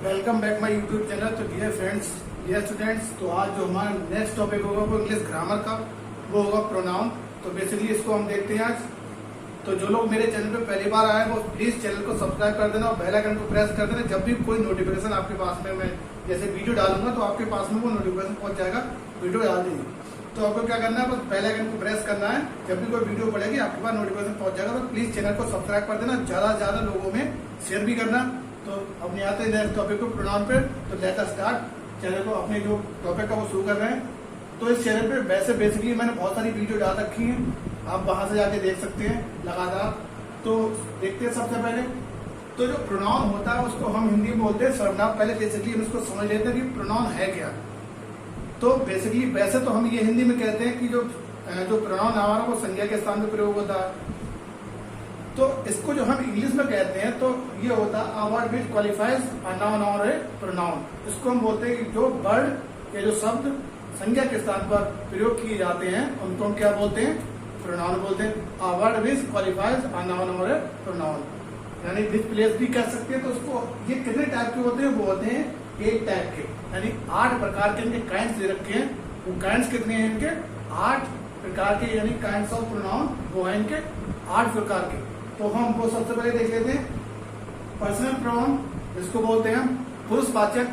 Welcome back my YouTube channel. तो dear friends, dear students, तो आज जो हमारा नेक्स्ट टॉपिक होगा वो इंग्लिश ग्रामर का, वो होगा प्रोनाउन। तो बेसिकली इसको हम देखते हैं आज। तो जो लोग मेरे चैनल पे पहली बार आए वो प्लीज चैनल को सब्सक्राइब कर देना और बेल आइकन को प्रेस कर देना। जब भी कोई नोटिफिकेशन आपके पास में मैं जैसे वीडियो डालूंगा तो आपके पास में वो नोटिफिकेशन पहुंच जाएगा वीडियो डाल देंगे। तो आपको क्या करना है, बस बेल आइकन को प्रेस करना है। जब भी कोई वीडियो पड़ेगी आपके पास नोटिफिकेशन पहुंच जाएगा। तो प्लीज चैनल को सब्सक्राइब कर देना, ज्यादा से ज्यादा लोगों में शेयर भी करना। तो अपने आते हैं नेक्स्ट टॉपिक को, प्रोनाउन पे। तो लेट अस स्टार्ट। चैनल को अपने जो टॉपिक का वो शुरू कर रहे हैं। तो इस चैनल पे वैसे बेसिकली मैंने बहुत सारी वीडियो डाल रखी है, आप वहां से जाके देख सकते हैं लगातार। तो देखते हैं सबसे पहले तो जो प्रोनाउन होता है उसको हम हिंदी में बोलते हैं सर्वनाम। पहले बेसिकली हम इसको समझ लेते हैं कि प्रोनाउन है क्या। तो बेसिकली वैसे तो हम ये हिंदी में कहते हैं कि जो प्रोनाउन हमारा वो संज्ञा के स्थान में प्रयोग होता है। तो इसको जो हम इंग्लिश में कहते हैं तो ये होता है a word which qualifies a noun और ए प्रोनाउन। इसको हम बोलते हैं कि जो वर्ड या जो शब्द संज्ञा के स्थान पर प्रयोग किए जाते हैं उनको हम क्या बोलते हैं, प्रोनाउन बोलते हैं। A word which qualifies a noun और ए प्रोनाउन, यानी विच प्लेस भी कह सकते हैं। तो उसको ये कितने टाइप के होते हैं, वो होते हैं 8 टाइप के, यानी 8 प्रकार के इनके काइंड्स दे रखे हैं। वो काइंड्स कितने हैं इनके, 8 प्रकार के, यानी काइंड्स ऑफ प्रोनाउन वो है इनके 8 प्रकार के। तो हम वो सबसे पहले देख लेते हैं पर्सनल प्रोनाउन, इसको बोलते हैं हम पुरुषवाचक।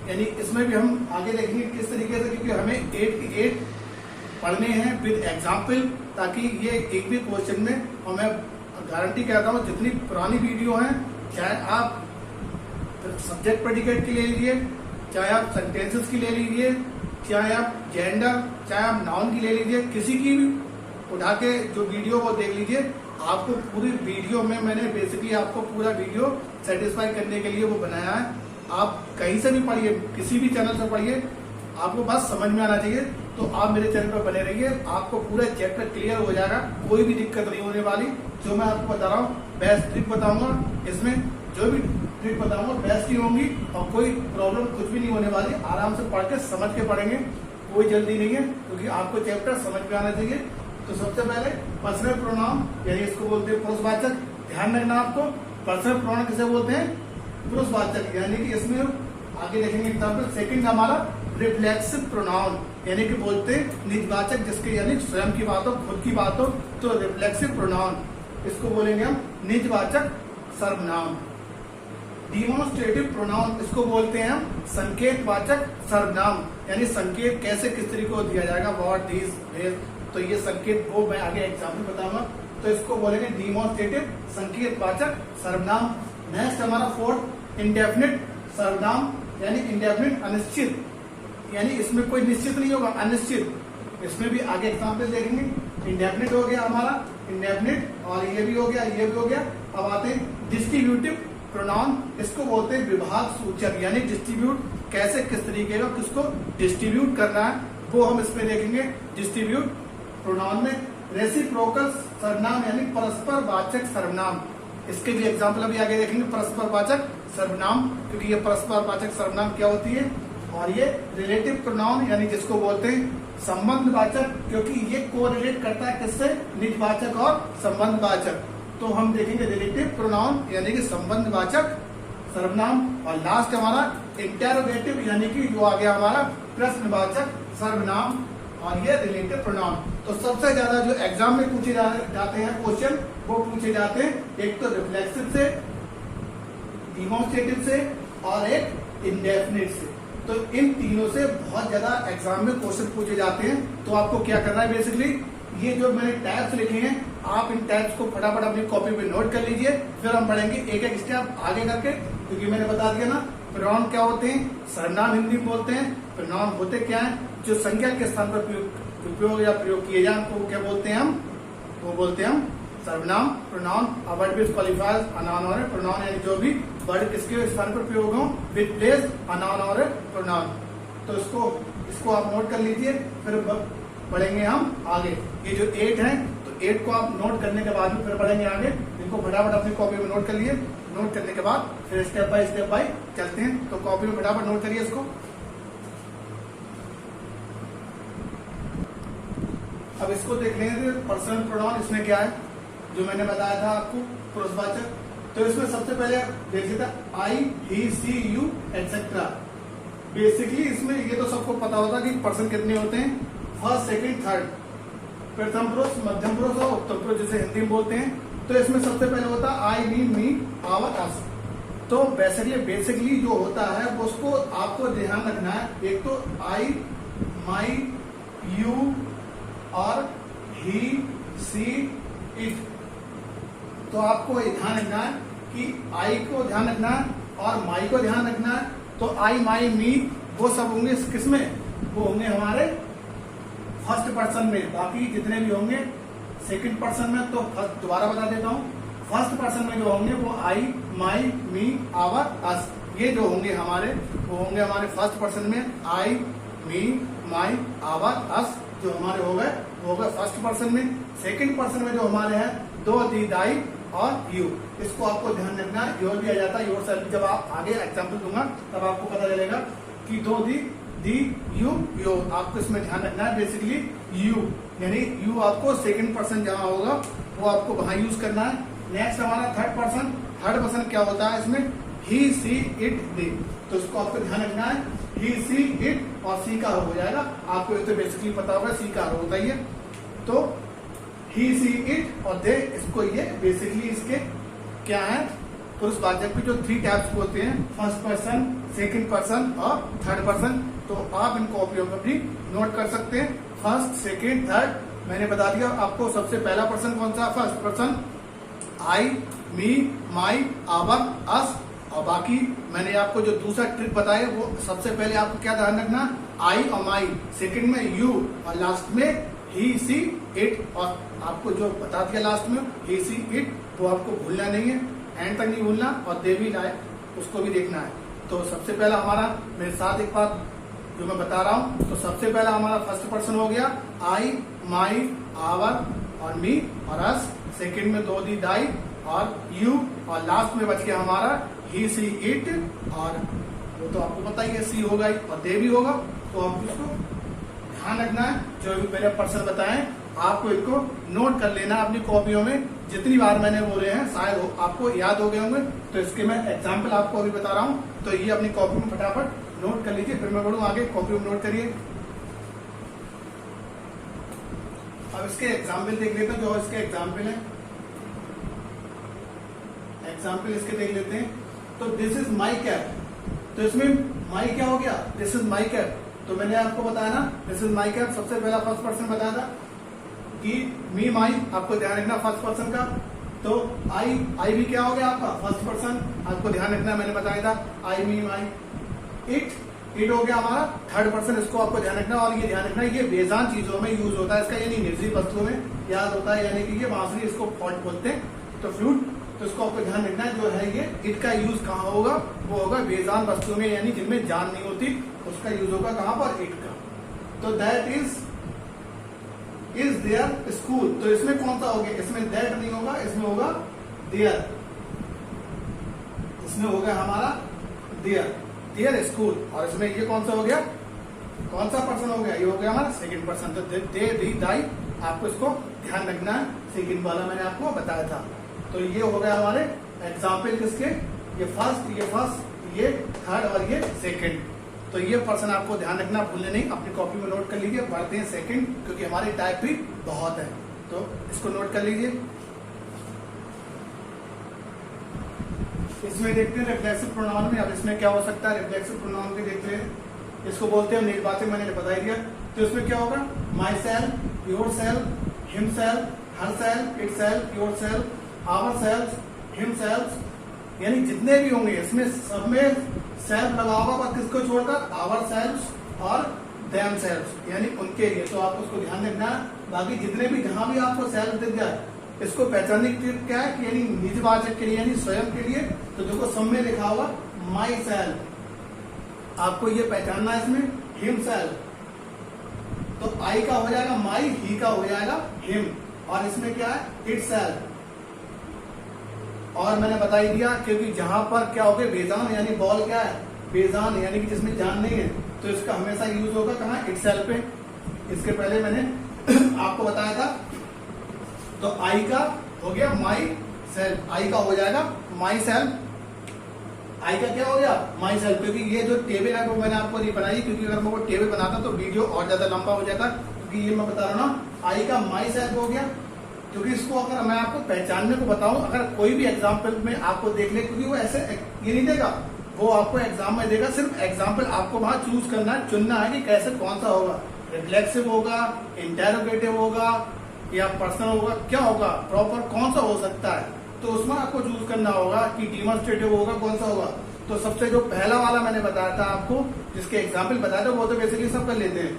यानी इसमें भी हम आगे देखेंगे किस तरीके से, क्योंकि हमें 8 के 8 पढ़ने हैं विद एग्जाम्पल, ताकि ये एक भी क्वेश्चन में, और मैं गारंटी कहता हूँ जितनी पुरानी वीडियो है, चाहे आप सब्जेक्ट प्रेडिकेट की ले लीजिए, चाहे आप सेंटेंसेस की ले लीजिए, चाहे आप जेंडर, चाहे आप नाउन की ले लीजिए, किसी की भी उठा के जो वीडियो वो देख लीजिए। आपको पूरी वीडियो में मैंने बेसिकली आपको पूरा वीडियो सेटिस्फाई करने के लिए वो बनाया है। आप कहीं से भी पढ़िए, किसी भी चैनल से पढ़िए, आपको बस समझ में आना चाहिए। तो आप मेरे चैनल पर बने रहिए, आपको पूरा चैप्टर क्लियर हो जाएगा, कोई भी दिक्कत नहीं होने वाली। जो मैं आपको बता रहा हूँ बेस्ट ट्रिक बताऊंगा, इसमें जो भी ट्रिक बताऊंगा बेस्ट ही होंगी और कोई प्रॉब्लम कुछ भी नहीं होने वाली। आराम से पढ़ के समझ के पढ़ेंगे, कोई जल्दी नहीं है, क्योंकि आपको चैप्टर समझ में आना चाहिए। तो सबसे पहले पर्सनल प्रोनाउन, यानी इसको बोलते हैं पुरुषवाचक। ध्यान रखना आपको, पर्सनल प्रोनाउन किसे बोलते हैं, पुरुषवाचक। यानी कि इसमें आगे देखेंगे एग्जाम्पल। सेकंड हमारा रिफ्लेक्सिव प्रोनाउन, यानी कि बोलते हैं निजवाचक, जिसके यानी स्वयं की बात हो, खुद की बात हो, तो रिफ्लेक्सिव प्रोनाउन, इसको बोलेंगे हम निजवाचक सर्वनाम। डिमोन्स्ट्रेटिव प्रोनाउन, इसको बोलते हैं हम संकेतवाचक सर्वनाम, यानी संकेत कैसे किस तरीके को दिया जाएगा, व्हाट, दिस, वेयर। तो ये संकेत वो मैं आगे एग्जाम्पल बताऊंगा। तो इसको बोलेंगे डिमोन्स्ट्रेटिव संकेतवाचक सर्वनाम। नेक्स्ट हमारा फोर्थ इंडेफिनिट सर्वनाम, यानी इंडेफिनिट अनिश्चित, यानी इसमें कोई निश्चित नहीं होगा, अनिश्चित। इसमें भी आगे एग्जाम्पल देखेंगे। इंडेफिनिट हो गया हमारा, इंडेफिनिट, और ये भी हो गया, ये भी हो गया। अब आते हैं डिस्ट्रीब्यूटिव प्रोनाउन, इसको बोलते हैं विभाग सूचक, यानी डिस्ट्रीब्यूट कैसे किस तरीके का किसको डिस्ट्रीब्यूट करना है वो हम इसमें देखेंगे। डिस्ट्रीब्यूट प्रोनाउन में रेसिप्रोकल सर्वनाम, यानी परस्पर वाचक सर्वनाम, इसके भी एग्जाम्पल अभी आगे देखेंगे। परस्पर वाचक सर्वनाम, क्योंकि ये परस्पर वाचक सर्वनाम क्या होती है। और ये रिलेटिव प्रोनाउन, यानी जिसको बोलते हैं संबंधवाचक, क्योंकि ये कोरिलेट करता है किससे, निजवाचक और संबंधवाचक। तो हम देखेंगे रिलेटिव प्रोनाउन, यानी कि संबंधवाचक सर्वनाम। और लास्ट हमारा इंटेरोगेटिव, यानी कि जो आ गया हमारा प्रश्नवाचक सर्वनाम, और ये रिलेटिव प्रोनाउन। तो सबसे ज्यादा जो एग्जाम में पूछे जाते हैं क्वेश्चन, वो पूछे जाते हैं एक तो रिफ्लेक्सिव से, डिमोन्स्ट्रेटिव से, और एक इंडेफिनिट से। तो इन तीनों से बहुत ज्यादा एग्जाम में क्वेश्चन पूछे जाते हैं। तो आपको क्या करना है, बेसिकली ये जो मैंने टैब्स लिखे हैं, आप इन टैब्स को फटाफट अपनी कॉपी पे नोट कर लीजिए। फिर हम पढ़ेंगे एक एक स्टेप आगे करके, क्योंकि मैंने बता दिया ना प्रोनाउन क्या होते हैं, सर्वनाम हिंदी में बोलते हैं। प्रोनाउन होते क्या है, जो संज्ञा के स्थान पर उपयोग या प्रयोग किए जाए उनको क्या बोलते हैं हम, वो बोलते हैं हम सर्वनाम। Pronoun a word which qualifies a noun और ए प्रोनाउन, यानी जो भी वर्ड किसके स्थान पर प्रयोग हो विद प्लेस अ नाउन और ए प्रोनाउन। तो इसको आप नोट कर लीजिए, फिर पढ़ेंगे हम आगे। ये जो 8 है, तो 8 को आप नोट करने के बाद में फिर पढ़ेंगे आगे। इनको फटाफट अपनी कॉपी में नोट कर लिए। नोट करने के बाद फिर स्टेप बाय चलते हैं। तो कॉपी में फटाफट नोट करिए इसको। अब इसको देख लेंगे पर्सनल प्रोनाउन, इसमें क्या है जो मैंने बताया था आपको, पुरुषवाचक। तो इसमें सबसे पहले देख लेते हैं आई, ही, सी, यू एटसेट्रा। बेसिकली इसमें ये तो सबको पता होता है कि पर्सन कितने होते हैं, फर्स्ट, सेकंड, थर्ड, प्रथम पुरुष, मध्यम पुरुष और उत्तर पुरुष जिसे हिंदी में बोलते हैं। तो इसमें सबसे पहले होता है आई, मी, आवर, अस। तो बेसिकली जो होता है उसको आपको ध्यान रखना है, एक तो आई, माई, यू और ही, सी, इट। तो आपको ये ध्यान रखना है कि आई को ध्यान रखना है और माई को ध्यान रखना है। तो आई, माई, मी वो सब होंगे किसमें, वो होंगे हमारे फर्स्ट पर्सन में। बाकी जितने भी होंगे सेकंड पर्सन में। तो दोबारा बता देता हूँ, फर्स्ट पर्सन में जो होंगे वो आई, माई, मी, आवर, अस, ये जो होंगे हमारे वो होंगे हमारे फर्स्ट पर्सन में। आई, मी, माई, आवर, अस जो हमारे हो गए वो हो गए फर्स्ट पर्सन में। सेकंड पर्सन में जो हमारे हैं दो, दी, दाई और यू, इसको आपको ध्यान रखना है। योर भी आ जाता है, योर सेल्फ। जब आप आगे एग्जाम्पल दूंगा तब आपको पता चलेगा कि दो, दी, यू, यो। आपको इसमें ध्यान रखना है बेसिकली यू, यानी यू आपको सेकंड पर्सन जहां होगा वो आपको वहां यूज करना है। नेक्स्ट हमारा थर्ड पर्सन। थर्ड पर्सन क्या होता है इसमें, ही, सी, इट, दे। तो इसको आपको ध्यान रखना है, ही, सी, इट और सी का हो जाएगा। आपको ये तो बेसिकली पता होगा सी का होता ही है। तो ही, सी, इट और दे, इसको ये बेसिकली इसके क्या है, पुरुषवाचक के जो 3 टाइप्स होते हैं, फर्स्ट पर्सन, सेकंड पर्सन और थर्ड पर्सन। तो आप इन कॉपियों में भी नोट कर सकते हैं, फर्स्ट, सेकंड, थर्ड। मैंने बता दिया आपको सबसे पहला पर्सन कौन सा, first person, I, me, my, our, us. और बाकी मैंने आपको जो दूसरा ट्रिक बताया वो सबसे पहले आपको क्या ध्यान रखना, आई और माई, सेकंड में यू और लास्ट में ही, सी, इट। और आपको जो बता दिया लास्ट में ही, सी, इट, वो आपको भूलना नहीं है, एंड तक नहीं भूलना। और दे भी लाए उसको भी देखना है। तो सबसे पहला हमारा, मेरे साथ एक बात जो मैं बता रहा हूं, तो सबसे पहला हमारा फर्स्ट पर्सन हो गया आई, माई, आवर और मी और अस। सेकंड में दो, दी, दाई और यू और लास्ट में बच गया हमारा ही, सी, इट। और वो तो आपको पता ही है, सी होगा और दे भी होगा। तो आप इसको ध्यान रखना है, जो भी मेरे पर्सन बताएं आपको इनको नोट कर लेना अपनी कॉपियों में। जितनी बार मैंने बोले हैं शायद आपको याद हो गए होंगे। तो इसके मैं एग्जाम्पल आपको अभी बता रहा हूँ, तो ये अपनी कॉपी में फटाफट नोट कर लीजिए, फिर मैं बढ़ूँ आगे। कॉपी में नोट करिए। अब इसके एग्जाम्पल देख लेते हैं, जो इसके एग्जाम्पल है, एग्जाम्पल इसके देख लेते हैं। तो दिस इज माई कैप। तो इसमें माई क्या हो गया, दिस इज माई कैप। तो मैंने आपको बताया ना, दिस इज माई कैप, सबसे पहला फर्स्ट पर्सन बताया था कि मी, माई, आपको ध्यान रखना फर्स्ट पर्सन का। तो आई भी क्या हो गया आपका फर्स्ट पर्सन, आपको ध्यान रखना, मैंने बताया था आई, मी, माई। इट हो गया हमारा थर्ड पर्सन, इसको आपको ध्यान रखना। और ये ध्यान रखना ये बेजान चीजों में यूज होता है इसका, यानी निर्जीव वस्तुओं में याद होता है, यानी कि ये बांसुरी, इसको फॉल्ट बोलते हैं। तो फ्लूट, तो इसको आपको ध्यान रखना है, जो है ये इट का यूज कहाँ होगा, वो होगा बेजान वस्तुओं में, यानी जिनमें जान नहीं होती, उसका यूज होगा कहाँ पर, इट का। तो दैट इज देयर स्कूल। तो इसमें कौन सा हो गया, इसमें दैट नहीं होगा, इसमें होगा देयर। इसमें होगा हमारा देयर स्कूल। और इसमें ये कौन सा हो गया, कौन सा पर्सन हो गया, ये हो गया हमारा सेकंड पर्सन। तो दे, दी, दाई, आपको इसको ध्यान रखना है, सेकंड वाला मैंने आपको बताया था। तो ये हो गया हमारे एग्जाम्पल किसके, ये फर्स्ट, ये थर्ड और ये सेकंड। तो ये पर्सन आपको ध्यान रखना, भूलने नहीं, अपनी कॉपी में नोट कर लीजिए। पढ़ते हैं सेकंड, क्योंकि हमारे टाइप भी बहुत है, तो इसको नोट कर लीजिए। इसमें देखते हैं रिफ्लेक्सिव प्रोनाउन में। अब इसमें क्या हो सकता है, रिफ्लेक्सिव प्रोनाउन के देखते हैं, इसको बोलते हैं निर्वाचित, मैंने बता दिया। तो इसमें क्या होगा, myself, yourself, himself, herself, itself, yourself, ourself, himself, यानी जितने भी होंगे इसमें सब में सेल्फ लगा होगा, पर किसको छोड़कर, आवर सेल्फ और देम सेल्फ, यानी उनके लिए। तो आपको उसको ध्यान रखना है। बाकी जितने भी जहां भी आपको सेल्फ दिख जाए, इसको पहचानने की क्या है कि यानी निजवाचक के लिए, यानी स्वयं के लिए। तो देखो सब में लिखा हुआ माई सेल्फ, आपको ये पहचानना है। इसमें हिम सेल्फ, तो आई का हो जाएगा माई, ही का हो जाएगा हिम। और इसमें क्या है, इट सेल्फ। और मैंने बता ही दिया, क्योंकि जहां पर क्या हो गया बेजान, यानी बॉल क्या है, बेजान, यानी कि जिसमें जान नहीं है, तो इसका हमेशा यूज होगा कहाँ, इट सेल्फ पे। इसके पहले मैंने आपको बताया था। तो आई का हो गया माई सेल्फ, आई का हो जाएगा माई सेल्फ, आई का क्या हो गया माई सेल्फ, क्योंकि ये जो टेबल है वो मैंने आपको नहीं बनाई, क्योंकि अगर मैं वो टेबल बनाता तो वीडियो और ज्यादा लंबा हो जाता, क्योंकि ये मैं बता रहा हूँ ना आई का माई सेल्फ हो गया। क्योंकि इसको अगर मैं आपको पहचानने को बताऊं, अगर कोई भी एग्जाम्पल में आपको देख ले, क्योंकि वो ऐसे ये नहीं देगा, वो आपको एग्जाम में देगा, सिर्फ एग्जाम्पल आपको वहां चूज करना है, चुनना है कि कैसे कौन सा होगा, रिफ्लेक्सिव होगा, इंटेरोगेटिव होगा या पर्सनल होगा, क्या होगा, प्रॉपर कौन सा हो सकता है, तो उसमें आपको चूज करना होगा कि डिमॉन्स्ट्रेटिव होगा, कौन सा होगा। तो सबसे जो पहला वाला मैंने बताया था आपको, जिसके एग्जाम्पल बताया था, वो तो बेसिकली सब कर लेते हैं,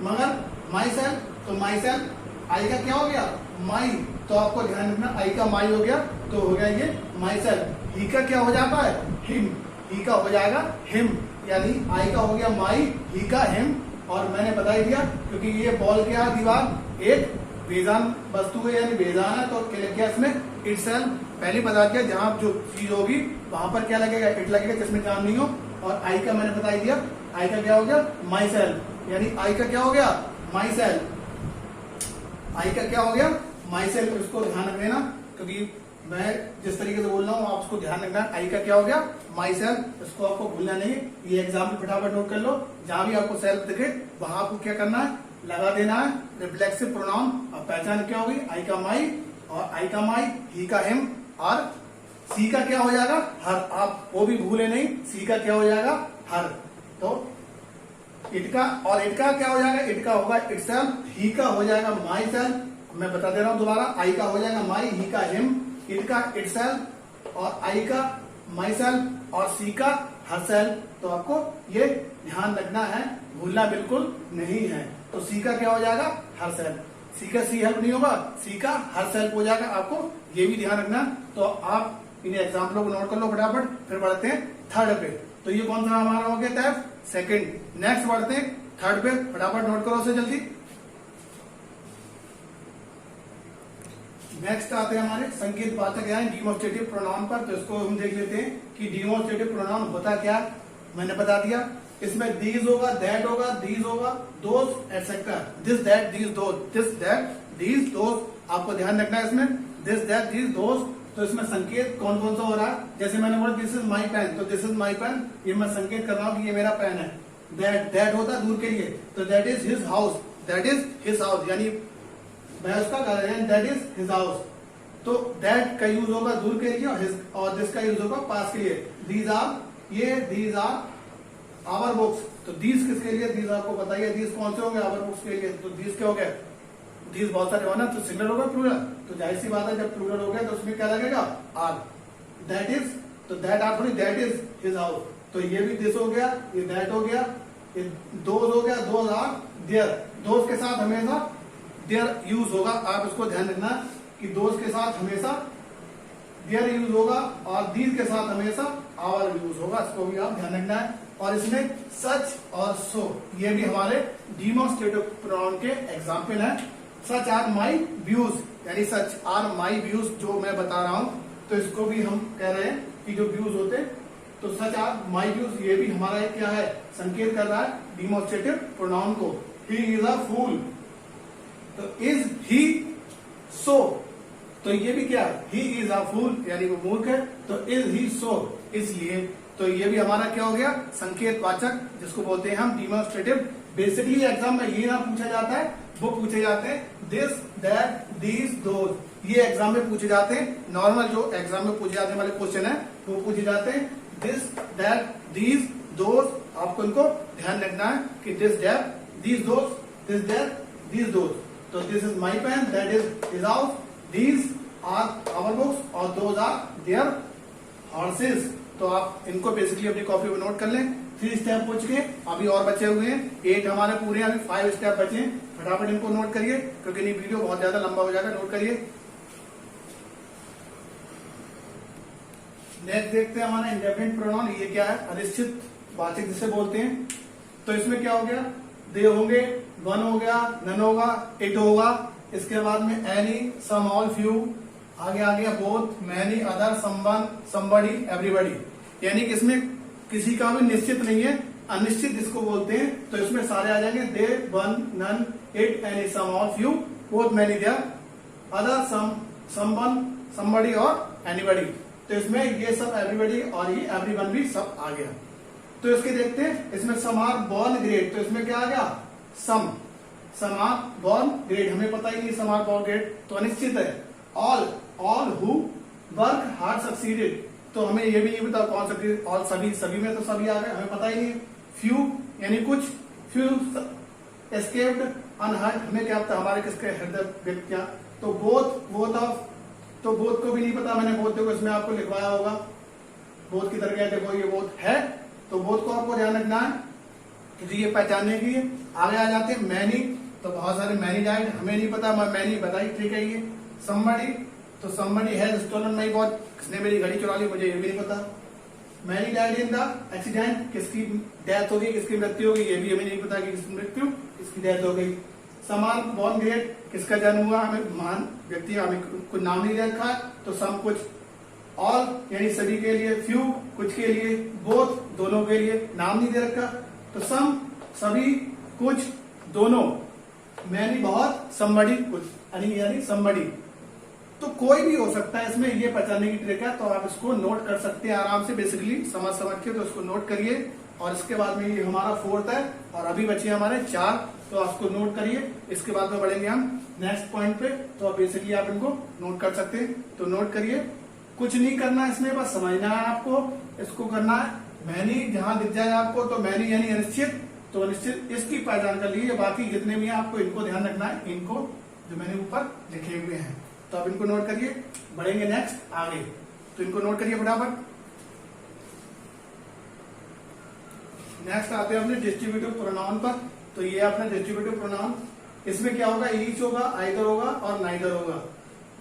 मगर माई सेल्फ, तो माई सेल्फ आई का क्या हो गया माई, तो आपको ध्यान रखना आई का माई हो गया, तो हो गया ये माई सेल्फ। ही का क्या हो जाता है हिम, ही का हो जाएगा हिम, यानी आई का हो गया माई, ही का हिम। और मैंने बता ही दिया, क्योंकि ये बॉल क्या है, दीवार एक बेजान वस्तु है, यानी बेजान है, तो क्या लग गया इसमें इटसेल्फ, पहले बता दिया, जहां जो चीज होगी वहां पर क्या लगेगा इट लगेगा, जिसमें जान नहीं हो। और आई का मैंने बता दिया, आई का क्या हो गया माई सेल्फ, यानी आई का क्या हो गया माई सेल्फ, आई का क्या हो गया माई सेल्फ। इसको ध्यान रख लेना, क्योंकि मैं जिस तरीके से बोल रहा हूँ आप उसको ध्यान रखना, आई का क्या हो गया माई सेल्फ, इसको आपको भूलना नहीं। ये एग्जाम्पल फटाफट नोट कर लो, जहां भी आपको सेल्फ दिखे वहां आपको क्या करना है, लगा देना है रिफ्लेक्सिव प्रोनाउन। अब पहचान क्या होगी, आई का माई, और आई का माई, ही का हिम, और सी का क्या हो जाएगा हर, आप वो भी भूले नहीं, सी का क्या हो जाएगा हर। तो इट का, और इट का क्या हो जाएगा, इट का होगा इटसेल्फ, ही का हो जाएगा माई सेल्फ, मैं बता दे रहा हूं दोबारा, आई का हो जाएगा माई, ही का हिम, इट का इटसेल्फ, और आई का माई सेल्फ, और सी का हर सेल्फ। तो आपको ये ध्यान रखना है, भूलना बिल्कुल नहीं है। तो सी का क्या हो जाएगा हर सेल्फ, सी का सी हेल्प नहीं होगा, सी का हर सेल्फ हो जाएगा, आपको ये भी ध्यान रखना। तो आप इन एग्जाम्पलों को नोट कर लो फटाफट, फिर बढ़ते हैं थर्ड पे। तो ये कौन सा हमारा हो गया थेफ्ट, सेकंड। नेक्स्ट बढ़ते हैं थर्ड पे, फटाफट नोट करो उसे जल्दी। नेक्स्ट आते हैं हमारे संकेत वाचक यानी डिमोस्ट्रेटिव प्रोनाउन पर। तो इसको हम देख लेते हैं कि डिमोस्ट्रेटिव प्रोनाउन होता क्या, मैंने बता दिया। इसमें दीज होगा, दैट होगा, दीज होगा, those etcetera, this that these those, this that these those, आपको ध्यान रखना है इसमें दिस दैट दीज दोज। तो इसमें संकेत कौन कौन सा हो रहा है, जैसे मैंने बोला दिस इज माई पेन, तो दिस इज माई पेन, ये मैं संकेत कर रहा हूँ कि ये मेरा पेन है। दैट, दैट होता है दूर के लिए, तो that is his house, that is his house, यानी मैं उसका घर है, दैट इज हिज हाउस। तो दैट का यूज होगा दूर के लिए, और दिस का यूज होगा पास के लिए। दीज आर, ये दीज आर आवर बुक्स, तो दीज किसके लिए, दीज आपको बताइए दीज कौन से होंगे आवर बुक्स के लिए। तो दीज क्या हो गया, दीज बहुत सारे होना, तो सिंगुलर होगा प्लूरल, तो जाहिर सी बात है जब प्लूरल हो गया तो उसमें क्या लगेगा आर। दैट इज, तो दैट आर थोड़ी, दैट इज हिज हाउस, तो ये भी दिस हो गया, ये दैट हो गया, ये दोज हो गया, दोज आर देयर, दोज के साथ हमेशा देयर यूज होगा, आप इसको ध्यान रखना कि दोज के साथ हमेशा देयर यूज होगा, और दीज के साथ हमेशा आवर यूज होगा, इसको भी आप ध्यान रखना है। और इसमें सच और सो, ये भी हमारे डिमॉन्स्ट्रेटिव प्रोनाउन के एग्जाम्पल हैं। सच आर माई व्यूज, यानी सच आर माई व्यूज जो मैं बता रहा हूं, तो इसको भी हम कह रहे हैं कि जो व्यूज होते, तो सच आर माई व्यूज, ये भी हमारा एक क्या है, संकेत कर रहा है डिमॉन्स्ट्रेटिव प्रोनाउन को। ही इज अ फूल, तो इज ही सो, तो ये भी क्या, ही इज अ फूल, यानी वो मूर्ख है, तो इज ही सो, इसलिए। तो ये भी हमारा क्या हो गया, संकेत वाचक, जिसको बोलते हैं हम डिमॉन्स्ट्रेटिव। बेसिकली एग्जाम में ये ना पूछा जाता है, वो पूछे जाते हैं दिस दैट दीज दोज, ये एग्जाम में पूछे जाते हैं। नॉर्मल जो एग्जाम में पूछे जाने वाले क्वेश्चन है वो पूछे जाते हैं दिस दैट दीज दोज, आपको इनको ध्यान रखना है कि this that these those, this that these those. तो this is my pen, that is his house, these are our books, और दोज आर देयर हॉर्सेस। तो आप इनको बेसिकली अपनी कॉपी में नोट कर लें। 3 स्टेप पूछ चुके हैं, अभी और बचे हुए हैं 8 हमारे पूरे, अभी 5 स्टेप बचे हैं, फटाफट इनको नोट करिए क्योंकि नहीं वीडियो बहुत ज्यादा लंबा हो जाएगा, नोट करिए। नेक्स्ट देखते हैं हमारा इंडेफिनिट प्रोनाउन, ये क्या है, अनिश्चित वाचक जिसे बोलते हैं। तो इसमें क्या हो गया, दे होंगे, वन हो गया, नन होगा, इट होगा, इसके बाद में एनी, सम, ऑल, फ्यू, आगे आ गया both, many, other, someone, somebody, everybody, यानी कि इसमें किसी का भी निश्चित नहीं है, अनिश्चित जिसको बोलते हैं। तो इसमें सारे आ जाएंगे they, one, none, it, any, some, all, few, both, many, there, other, some, someone, somebody और एनीबडी। तो इसमें ये सब एवरीबडी और ये एवरीवन भी सब आ गया। तो इसके देखते हैं, इसमें सम आर बोर्न ग्रेट, तो इसमें क्या आ गया, सम आर बोर्न ग्रेट, हमें पता ही नहीं सम आर बोर्न ग्रेट, तो अनिश्चित है। All who work hard succeeded, तो हमें ये भी नहीं पता कौन सा, ऑल सभी में तो सभी आ गए, हमें पता ही नहीं। फ्यू यानी कुछ, फ्यू एस्केप्ड अनहर्ट, हमें क्या पता हमारे किसके हृदय व्यक्तियां, तो बोथ ऑफ, तो बोथ को भी नहीं पता, मैंने बोथ देखो इसमें आपको लिखवाया होगा, बोथ की तरह देखो ये बोथ है, तो बोथ को आपको ध्यान रखना है, तो ये पहचानने की। आगे आ जाते हैं मैनी, तो बहुत सारे मैनी डाइड, हमें नहीं पता, मैं मैनी बताई, ठीक है। ये समबडी, तो समबडी है स्टोलन माई वॉच, किसने मेरी घड़ी चुरा ली, मुझे ये भी नहीं पता। Many died in the accident, किसकी डेथ हो गई, किसकी मृत्यु हो गई, ये भी हमें नहीं पता कि किसकी मृत्यु, किसकी डेथ हो गई। सम आर बोर्न ग्रेट, किसका जन्म हुआ, हमें महान व्यक्ति, हमें कुछ नाम नहीं रखा है, तो सम कुछ, ऑल यानी सभी के लिए, फ्यू कुछ के लिए, बोथ दोनों के लिए, नाम नहीं दे रखा, तो सम सभी, कुछ दोनों, मैनी बहुत, समबडी कुछ, यानी समबडी। तो कोई भी हो सकता है इसमें, ये पहचानने की ट्रिक है, तो आप इसको नोट कर सकते हैं आराम से, बेसिकली समझ के, तो इसको नोट करिए। और इसके बाद में ये हमारा फोर्थ है, और अभी बचे हमारे 4, तो आप इसको नोट करिए। इसके बाद में बढ़ेंगे हम नेक्स्ट पॉइंट पे, तो बेसिकली आप इनको नोट कर सकते हैं, तो नोट करिए। कुछ नहीं करना इसमें, बस समझना है आपको, इसको करना है। मैनी जहां दिख जाए आपको, तो मैनी यानी अनिश्चित, तो अनिश्चित इसकी पहचान कर लीजिए, बाकी जितने भी हैं आपको इनको ध्यान रखना है, इनको जो मैंने ऊपर लिखे हुए हैं, तो आप इनको नोट करिए। बढ़ेंगे नेक्स्ट आगे, तो इनको नोट करिए फटाफट। नेक्स्ट आते हैं अपने डिस्ट्रीब्यूटिव प्रोनाउन पर, तो ये अपना डिस्ट्रीब्यूटिव प्रोनाउन, इसमें क्या होगा, ईच होगा, आइदर होगा और नाइदर होगा।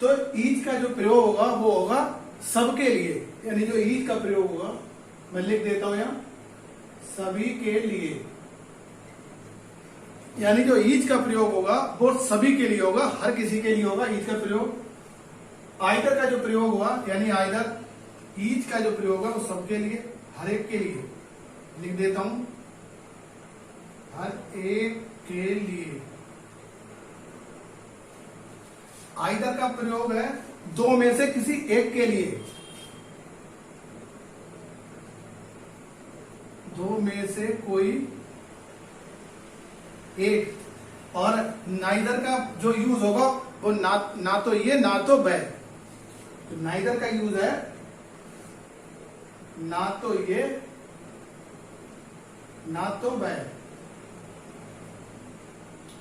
तो ईच का जो प्रयोग होगा वो होगा सबके लिए, यानी जो ईच का प्रयोग होगा, मैं लिख देता हूं यहां, सभी के लिए, यानी जो ईच का प्रयोग होगा वो सभी के लिए होगा, हर किसी के लिए होगा ईच का प्रयोग। आइदर का जो प्रयोग हुआ, यानी आइदर, ईच का जो प्रयोग होगा वो सबके लिए, हर एक के लिए, लिख देता हूं, हर एक के लिए। आइदर का प्रयोग है दो में से किसी एक के लिए, दो में से कोई एक। और नाइदर का जो यूज होगा वो ना तो ये ना तो वह, तो नाइदर का यूज है ना तो ये ना तो वह,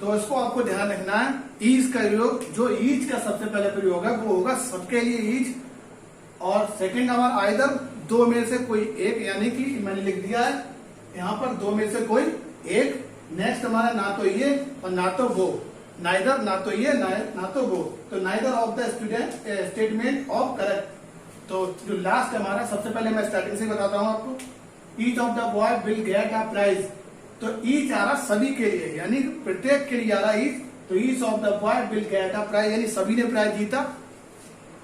तो इसको आपको ध्यान रखना है। ईज का प्रयोग, जो ईज का सबसे पहले प्रयोग है वो होगा सबके लिए ईज, और सेकंड हमारा आइदर, दो में से कोई एक, यानी कि मैंने लिख दिया है यहां पर दो में से कोई एक। नेक्स्ट हमारा ना तो ये और ना तो वो, नाइदर ना तो ये ना तो वो, तो neither of the statement of correct. तो जो लास्ट हमारा, सबसे पहले मैं स्टार्टिंग से बताता हूं आपको, each of the boy will get a prize, तो ईच आ रहा सभी के लिए, यानी प्रत्येक के लिए आ रहा ईच, तो each of the boy will get a prize, यानी सभी ने प्राइज जीता,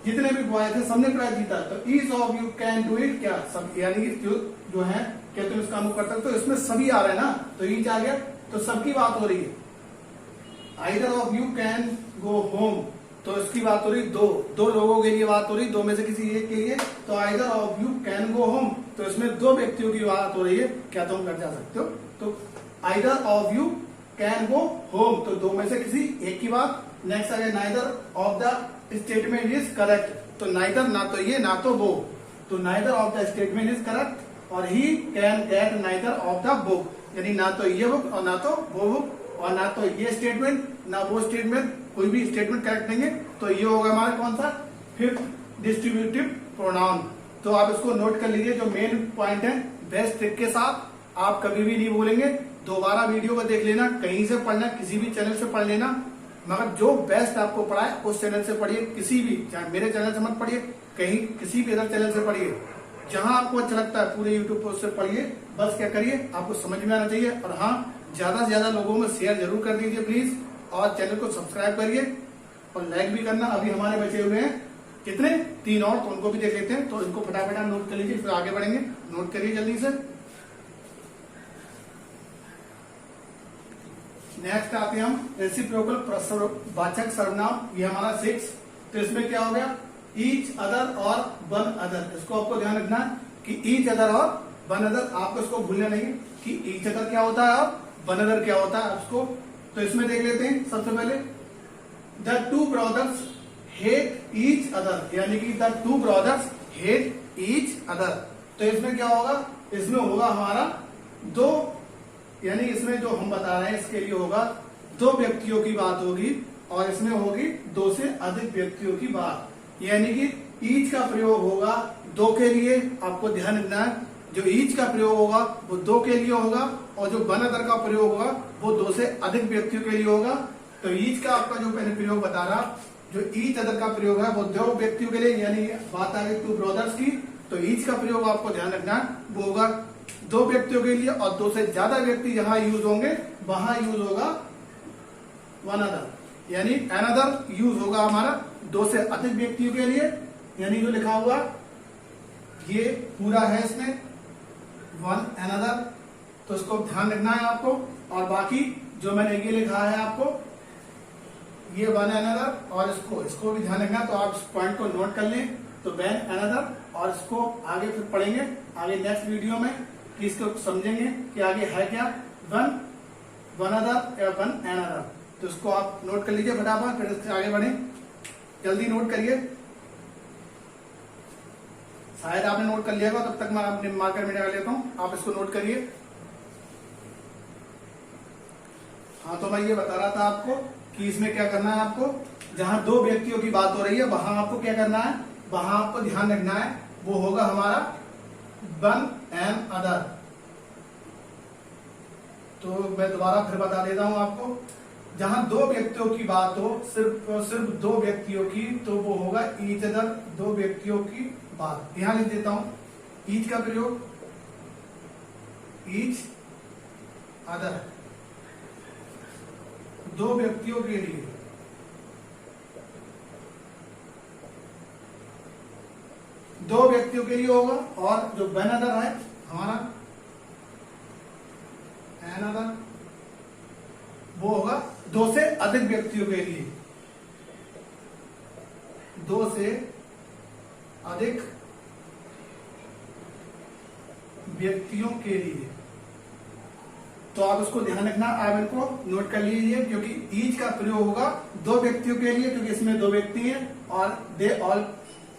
जितने भी बॉय थे सबने प्राइज जीता। तो each of you can do it, क्या सब, यानी जो है क्या तुम इस काम को कर सकते हो, तो इसमें सभी आ रहे हैं ना, तो ईच आ गया, तो सबकी बात हो रही है। Either of you can go home, तो इसकी बात हो रही, दो लोगों के लिए बात हो रही, दो में से किसी एक के लिए, तो either of you can go home, तो इसमें दो व्यक्तियों की बात हो रही है, क्या तुम घर जा सकते हो, तो either of you can go home, तो दो में से किसी एक की बात। नेक्स्ट आ गया neither of the statement is correct, तो नाइदर ना तो ये ना तो वो, तो neither of the statement is correct, और he can get neither of the book, यानी ना तो ये बुक और ना तो वो बुक, और ना तो ये स्टेटमेंट ना वो स्टेटमेंट, कोई भी स्टेटमेंट करेक्ट नहीं है, तो ये होगा हमारा कौन सा, फिफ्थ डिस्ट्रीब्यूटिव प्रोनाउन। तो आप इसको नोट कर लीजिए, जो मेन पॉइंट है, बेस्ट ट्रिक के साथ आप कभी भी नहीं भूलेंगे। दोबारा वीडियो को देख लेना, कहीं से पढ़ना, किसी भी चैनल से पढ़ लेना, मगर जो बेस्ट आपको पढ़ा है उस चैनल से पढ़िए, किसी भी, चाहे मेरे चैनल से मत पढ़िए, कहीं किसी भी अदर चैनल से पढ़िए, जहां आपको अच्छा लगता है पूरे यूट्यूब पर उससे पढ़िए। बस क्या करिए, आपको समझ में आना चाहिए, और हाँ, ज्यादा से ज्यादा लोगों में शेयर जरूर कर दीजिए प्लीज, और चैनल को सब्सक्राइब करिए और लाइक भी करना। अभी हमारे बचे हुए हैं कितने, 3 और, तो उनको भी देख लेते हैं, तो इनको फटाफट आप नोट कर लीजिए, फिर आगे बढ़ेंगे। नोट करिए जल्दी से। नेक्स्ट आते हैं हम रेसिप्रोकल प्रश्नवाचक सर्वनाम, ये हमारा 6, तो इसमें क्या हो गया, ईच अदर और वन अदर। इसको आपको ध्यान रखना है कि ईच अदर और वन अदर, आपको इसको भूलना नहीं कि ईच अदर क्या होता है और वन अदर क्या होता है उसको। तो इसमें देख लेते हैं सबसे पहले, the two brothers hate each other, यानी कि the two brothers hate each other. तो इसमें क्या होगा, इसमें होगा हमारा दो, यानी इसमें जो हम बता रहे हैं इसके लिए होगा दो व्यक्तियों की बात होगी और इसमें होगी दो से अधिक व्यक्तियों की बात, यानी कि ईच का प्रयोग होगा दो के लिए। आपको ध्यान रखना है, जो ईच का प्रयोग होगा वो दो के लिए होगा और जो वन अदर का प्रयोग होगा वो दो से अधिक व्यक्तियों के लिए होगा। तो ईच का आपका जो मैंने प्रयोग बता रहा, जो ईच अदर का प्रयोग है वो दो व्यक्तियों के लिए, यानी बात आ गई टू ब्रदर्स की। तो ईच का प्रयोग आपको ध्यान रखना है वो होगा दो व्यक्तियों के लिए, और दो से ज्यादा व्यक्ति जहां यूज होंगे वहां यूज होगा वन अदर, यानी अनदर यूज होगा हमारा दो से अधिक व्यक्तियों के लिए। यानी जो लिखा हुआ ये पूरा है इसमें वन अनदर, तो इसको ध्यान रखना है आपको। और बाकी जो मैंने ये लिखा है आपको ये वन अनदर, और इसको भी ध्यान रखना। तो आप इस पॉइंट को नोट कर लें। तो वन अनदर, और इसको आगे फिर पढ़ेंगे आगे नेक्स्ट वीडियो में कि इसको समझेंगे कि आगे है क्या, वन अदर या वन अनदर। तो इसको आप नोट कर लीजिए फटाफट, फिर इससे आगे बढ़े, जल्दी नोट करिए। शायद आपने नोट कर लिया होगा, तब तक मैं अपने मार्कर में लगा लेता हूं, आप इसको नोट करिए। हाँ, तो मैं ये बता रहा था आपको कि इसमें क्या करना है आपको, जहां दो व्यक्तियों की बात हो रही है वहां आपको क्या करना है, वहां आपको ध्यान रखना है वो होगा हमारा वन एंड अदर। तो मैं दोबारा फिर बता देता हूं आपको, जहां दो व्यक्तियों की बात हो, सिर्फ दो व्यक्तियों की, तो वो होगा ईच अदर, दो व्यक्तियों की बात। यहां लिख देता हूं ईच का प्रयोग, ईच अदर, दो व्यक्तियों के लिए। दो व्यक्तियों के लिए होगा, और जो वन अदर है हमारा अनदर, वो होगा दो से अधिक व्यक्तियों के लिए, दो से अधिक व्यक्तियों के लिए। तो आप इसको ध्यान रखना, आप इनको नोट कर लीजिए, क्योंकि ईच का प्रयोग होगा दो व्यक्तियों के लिए, क्योंकि इसमें दो व्यक्ति हैं, और दे ऑल,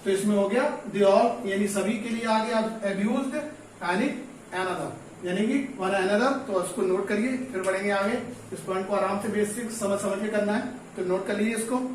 तो इसमें हो गया दे ऑल, यानी सभी के लिए आ गया अब्यूज्ड, यानी अनदर, यानी कि वन अनदर। तो इसको नोट करिए, फिर बढ़ेंगे आगे। इस पॉइंट को आराम से बेसिक समझ के करना है, तो नोट कर लीजिए इसको।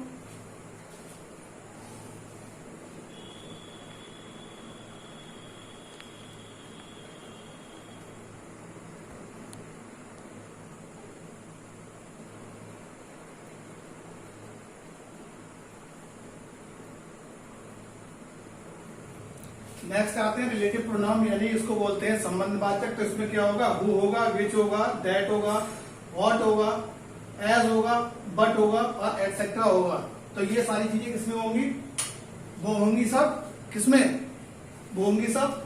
नेक्स्ट आते हैं रिलेटिव प्रोनाउन, यानी इसको बोलते हैं संबंधवाचक। तो इसमें क्या होगा, हु होगा, विच होगा, दैट होगा, व्हाट होगा, एज होगा, बट होगा और एटसेट्रा होगा। तो ये सारी चीजें किसमें होंगी, वो होंगी सब किसमें, वो होंगी सब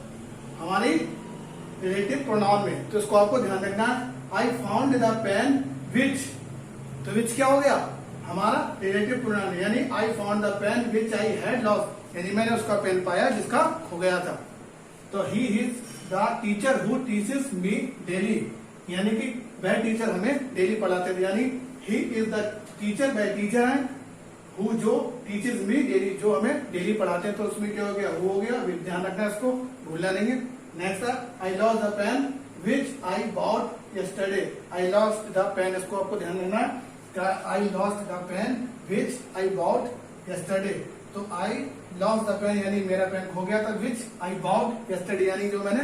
हमारी रिलेटिव प्रोनाउन में। तो इसको आपको ध्यान रखना है। I found the pen which, तो विच क्या हो गया हमारा रिलेटिव प्रोनाउन, यानी I found the pen which I had lost, यानी मैंने उसका पेन पाया जिसका खो गया था। तो he is the teacher who teaches me daily, यानी कि वह टीचर हमें डेली पढ़ाते थे, यानी ही इज द टीचर, वह टीचर है, हु जो टीचेस मी डेली, जो हमें डेली पढ़ाते हैं। तो उसमें क्या हो गया, हु हो गया, ध्यान रखना इसको, भूलना नहीं है। नेक्स्ट है I lost the pen which I bought yesterday, I lost the pen, इसको आपको ध्यान रखना है, I lost the pen which I bought yesterday. तो आई लॉस्ट द पेन यानी मेरा पेन खो गया था, विच आई बॉट यस्टरडे यानी जो मैंने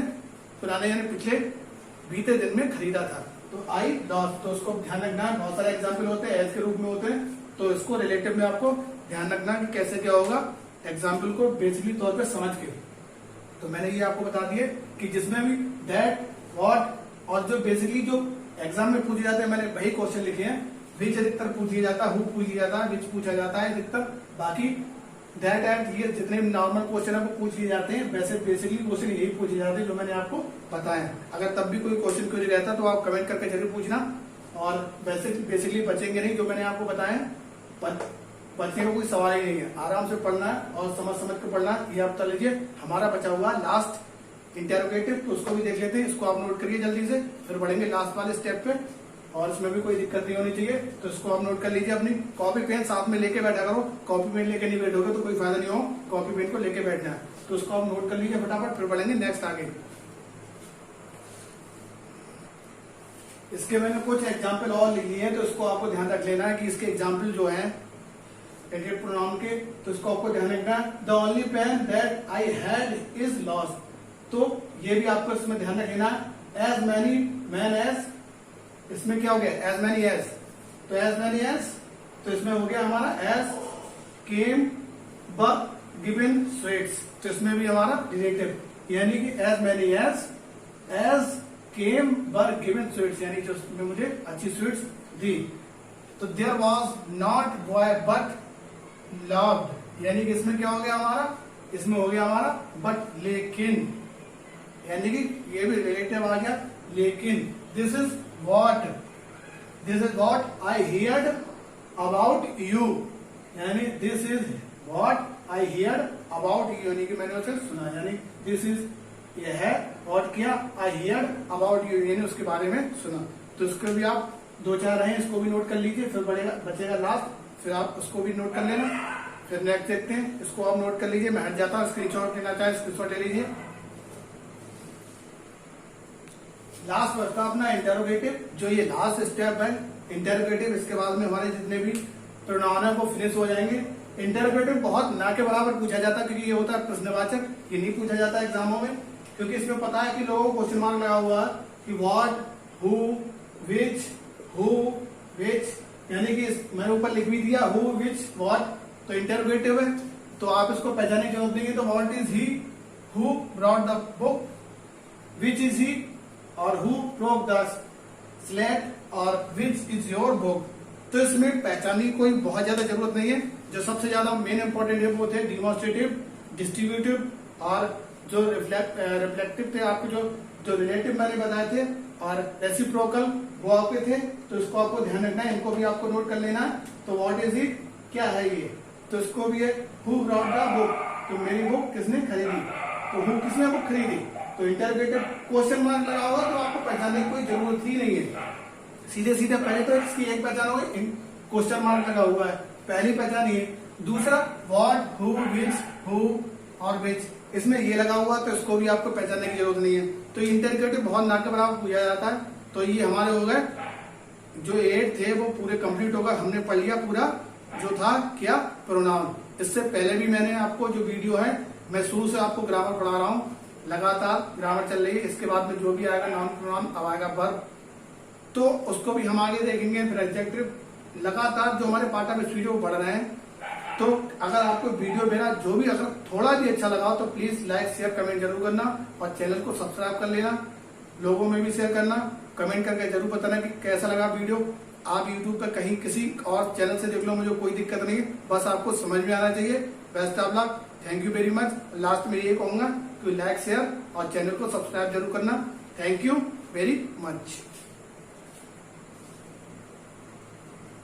पुराने यानी पिछले बीते दिन में खरीदा था। तो आई लॉस्ट, तो उसको ध्यान रखना है। बहुत सारे एग्जाम्पल होते हैं, एज के रूप में होते हैं, तो इसको रिलेटिव में आपको ध्यान रखना कि कैसे क्या होगा, एग्जाम्पल को बेसिकली तौर पे समझ के। तो मैंने ये आपको बता दिए कि जिसमें भी दैट, व्हाट और जो बेसिकली जो एग्जाम में पूछे जाते हैं, मैंने वही क्वेश्चन लिखे हैं। विच अधिकतर पूछ लिया जाता है, हु पूछ लिया जाता है, विच पूछा जाता है अधिकतर, बाकी दैट एंड ये जितने जितने नॉर्मल क्वेश्चन है वो पूछ लिए जाते हैं। वैसे बेसिकली क्वेश्चन यही पूछे जाते हैं जो मैंने आपको बताया। अगर तब भी कोई क्वेश्चन क्वेरी रहता तो आप कमेंट करके जरूर पूछना, और वैसे बेसिकली बचेंगे नहीं जो मैंने आपको बताया। बचने का कोई सवाल ही नहीं है, आराम से पढ़ना है और समझ समझ के पढ़ना है। ये आप बता लीजिए हमारा बचा हुआ लास्ट इंटेरोगेटिव, तो उसको भी देख लेते हैं। इसको आप नोट करिए जल्दी से, फिर बढ़ेंगे लास्ट वाले स्टेप पे, और इसमें भी कोई दिक्कत नहीं होनी चाहिए। तो इसको आप नोट कर लीजिए, अपनी कॉपी पेन साथ में लेके बैठा करो। कॉपी पेन लेके नहीं बैठोगे तो कोई फायदा नहीं हो, कॉपी पेन को लेके बैठना है। तो उसको आप नोट कर लीजिए फटाफट, फिर बढ़ेंगे नेक्स्ट आगे। इसके मैंने कुछ एग्जाम्पल और लिख लिए हैं, तो इसको आपको ध्यान रख लेना है कि इसके एग्जाम्पल जो है एडिट प्रोनाउन के, तो इसको आपको ध्यान रखना है। The only pen that I had is lost, तो ये भी आपको इसमें ध्यान रख लेना है। एज मैनी मैन एज, इसमें क्या हो गया, एज मैनी एज, तो एज मैनी एज, तो इसमें हो गया हमारा एज केम ब गिवन स्वीट्स, तो इसमें भी हमारा रिलेटिव, यानी कि एज मैनी एज केम बर गिवन स्वीट्स, यानी जो उसने मुझे अच्छी स्वीट्स दी। तो there was not boy but loved, यानी कि इसमें क्या हो गया हमारा, इसमें हो गया हमारा बट लेकिन, यानी कि ये भी रिलेटिव आ गया लेकिन। This is what I heard about you, यानी this is what I heard about you, यानी कि मैंने उसे सुना, यानी दिस इज ये है, और क्या आई हियर्ड अबाउट यू, यानी उसके बारे में सुना। तो इसको भी आप दो चार हैं, इसको भी नोट कर लीजिए, फिर बचेगा लास्ट, फिर आप उसको भी नोट कर लेना। फिर नेक्स्ट देखते हैं, इसको आप नोट कर लीजिए। मैं हट जाता हूँ, स्क्रीनशॉट लेना चाहे स्क्रीनशॉट ले लीजिए। लास्ट बचता अपना इंटेरोगेटिव, जो ये लास्ट स्टेप है इंटेरोगेटिव। इसके बाद में हमारे जितने भी प्रोनाउन है वो फिनिश हो जाएंगे। इंटेरोगेटिव बहुत ना के बराबर पूछा जाता है, क्योंकि ये होता है प्रश्नवाचक, ये नहीं पूछा जाता है एग्जामों में, क्योंकि इसमें पता है कि लोगों को क्वेश्चन मार्क लगा हुआ है कि व्हाट, हु, विच, यानी कि मैंने ऊपर लिख भी दिया हु, विच, व्हाट, तो इंटेरोगेटिव है, तो आप इसको पहचानने की जरूरत नहीं है। तो what is he, who brought the book, which is he, और हु ब्रोक द स्लेट, और विच इज योर बुक। तो इसमें पहचानने की कोई बहुत ज्यादा जरूरत नहीं है। जो सबसे ज्यादा मेन इंपॉर्टेंट है वो थे डिमॉन्स्ट्रेटिव, डिस्ट्रीब्यूटिव, और जो रिफ्लेक्टिव थे आपके, जो रिलेटिव मैंने बताए थे, और रेसिप्रोकल वो आपके थे। तो इसको आपको ध्यान रखना है, इनको भी आपको नोट कर लेना है। तो व्हाट इज इट, क्या है ये, तो इसको भी है हु ब्रॉट द बुक, तो मेरी बुक किसने खरीदी, तो हु किसने बुक खरीदी, तो इंटरगेटिव क्वेश्चन मार्क लगा हुआ, तो आपको पहचानने की कोई जरूरत ही नहीं है। सीधे सीधे पहले तो इसकी एक पहचान हो गई, क्वेश्चन मार्क लगा हुआ है, पहली पहचान ये। दूसरा व्हाट, हु, विच, हु और विच, इसमें ये लगा हुआ, तो इसको भी आपको पहचानने की जरूरत नहीं है। तो इंटरगेटिव बहुत ना के बराबर पूछा जाता है। तो ये हमारे हो गए जो 8 थे वो पूरे कंप्लीट हो गए, हमने पढ़ लिया पूरा जो था क्या, प्रोनाउन। इससे पहले भी मैंने आपको जो वीडियो है, मैं शुरू से आपको ग्रामर पढ़ा रहा हूँ, लगातार ग्रामर चल रही है। इसके बाद में जो भी आएगा नाउन प्रोनाउन, अब आएगा वर्ब, तो उसको भी हम आगे देखेंगे। फिर एडजेक्टिव, लगातार जो हमारे पार्ट ऑफ वीडियो बढ़ रहे हैं। तो अगर आपको वीडियो मेरा जो भी अगर थोड़ा भी अच्छा लगा तो प्लीज लाइक, शेयर, कमेंट जरूर करना, और चैनल को सब्सक्राइब कर लेना, लोगों में भी शेयर करना, कमेंट करके जरूर बताना कि कैसा लगा वीडियो। आप यूट्यूब पर कहीं किसी और चैनल से देख लो, मुझे कोई दिक्कत नहीं है, बस आपको समझ में आना चाहिए। Best of luck, thank you very much. Last में ये कहूंगा कि लाइक, शेयर और चैनल को सब्सक्राइब जरूर करना। Thank you very much.